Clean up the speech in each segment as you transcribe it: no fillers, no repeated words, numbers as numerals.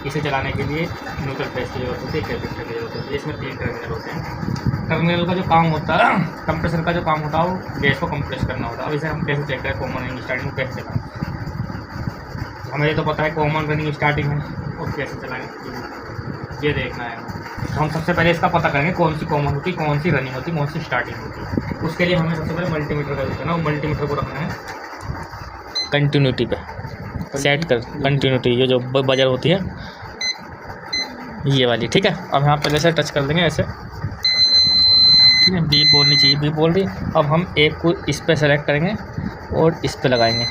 इसे चलाने के लिए न्यूट्रल फेस की जरूरत होती है, कैपेसिटर की जरूरत होती है। इसमें 3 टर्मिनल होते हैं। टर्मिनल का जो काम होता है, कंप्रेसर का जो काम होता है वो गैस को कंप्रेस करना होता है। अब इसे हम कैसे चेक करें कॉमन रनिंग स्टार्टिंग कैसे चलाएं? हमें ये तो पता है कॉमन रनिंग स्टार्टिंग है, और कैसे चलाएँ ये देखना है। तो हम सबसे पहले इसका पता करेंगे कौन सी कॉमन होती है, कौन सी रनिंग होती है, कौन सी स्टार्टिंग होती है। उसके लिए हमें सबसे पहले मल्टीमीटर का यूज़ करना है। वो मल्टीमीटर को रखना है कंटिन्यूटी पे, सेट कर कंटिन्यूटी, ये जो बजर होती है ये वाली, ठीक है। अब यहाँ पहले से टच कर देंगे ऐसे, ठीक है। बीप बोलनी चाहिए, बीप बोल रही। अब हम एक को इस पे सेलेक्ट करेंगे और इस पे लगाएंगे।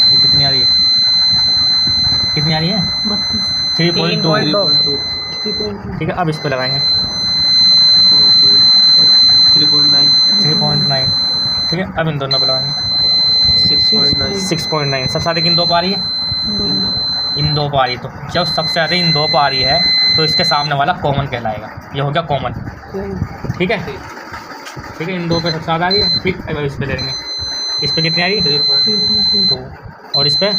ये कितनी आ रही है, कितनी आ रही है? 3.2, ठीक है। अब इस पे लगाएंगे 3.9, ठीक है। अब इन दोनों पे लगाएंगे 6.9। सबसे ज़्यादा किन दो पा रही है? इन दो पा रही है। तो जब सबसे ज़्यादा इन दो पा रही है तो इसके सामने वाला कॉमन कहलाएगा। ये हो गया कॉमन, ठीक है, ठीक है। इन दो पे सबसे ज़्यादा आ रही है। फिर अब इस पे ले लेंगे, इस पे कितनी आ रही है? 2, और इस पे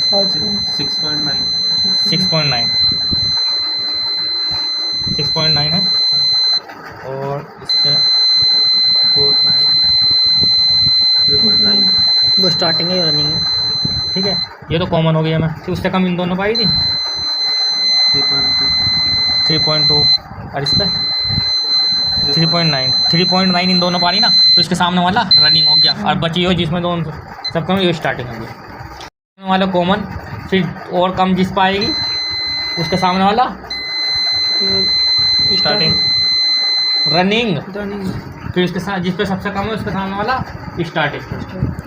6.9 है, और इस पे 3.9 वो स्टार्टिंग है, रनिंग है, ठीक है। ये तो कॉमन हो गया। मैं फिर उससे कम इन दोनों पाई थी 3.2, और इस पे 3.9 इन दोनों पारी ना, तो इसके सामने वाला रनिंग हो गया। और बची हो जिसमें दोनों सब कम, ये स्टार्टिंग हो गई। सामने वाला कॉमन, फिर और कम जिस पाएगी उसके सामने वाला स्टार्टिंग, रनिंग, फिर उसके साथ जिस पे सबसे कम है उसके सामने वाला स्टार्टिंग।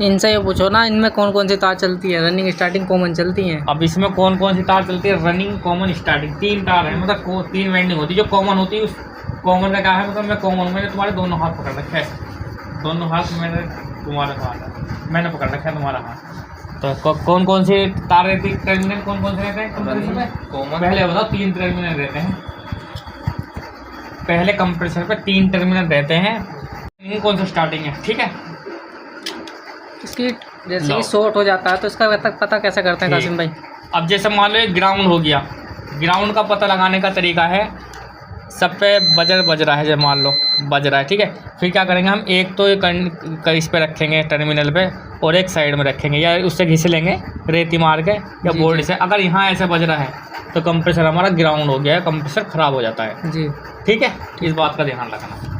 इनसे ये पूछो ना, इनमें कौन कौन सी तार चलती है? रनिंग, स्टार्टिंग, कॉमन चलती हैं। अब इसमें कौन कौन सी तार चलती है? रनिंग, कॉमन, स्टार्टिंग, 3 तार है। मतलब 3 वाइंडिंग होती है। जो कॉमन होती है, उस कॉमन का क्या है, मतलब मैं कॉमन, मैंने तुम्हारे दोनों हाथ पकड़ रखे हैं, दोनों हाथ मैंने तुम्हारे हाथ मैंने पकड़ रखा है तुम्हारा हाथ। तो कौन कौन से तार रहती है? टर्मिनल कौन कौन से रहते हैं कॉमन? पहले बताओ 3 टर्मिनल रहते हैं। पहले कंप्रेसर पे 3 टर्मिनल रहते हैं। कौन सा स्टार्टिंग है, ठीक है। इसकी जैसे ही शॉर्ट हो जाता है तो इसका पता कैसे करते हैं कासिम भाई? अब जैसे मान लो एक ग्राउंड हो गया, ग्राउंड का पता लगाने का तरीका है, सब पे बजर बज रहा है, जब मान लो बज रहा है, ठीक है। फिर क्या करेंगे हम, एक तो इस पे रखेंगे टर्मिनल पे, और एक साइड में रखेंगे, या उससे घिस लेंगे रेती मार के या बोर्ड से। अगर यहाँ ऐसे बज रहा है तो कंप्रेसर हमारा ग्राउंड हो गया है, कंप्रेसर ख़राब हो जाता है जी, ठीक है। इस बात का ध्यान रखना।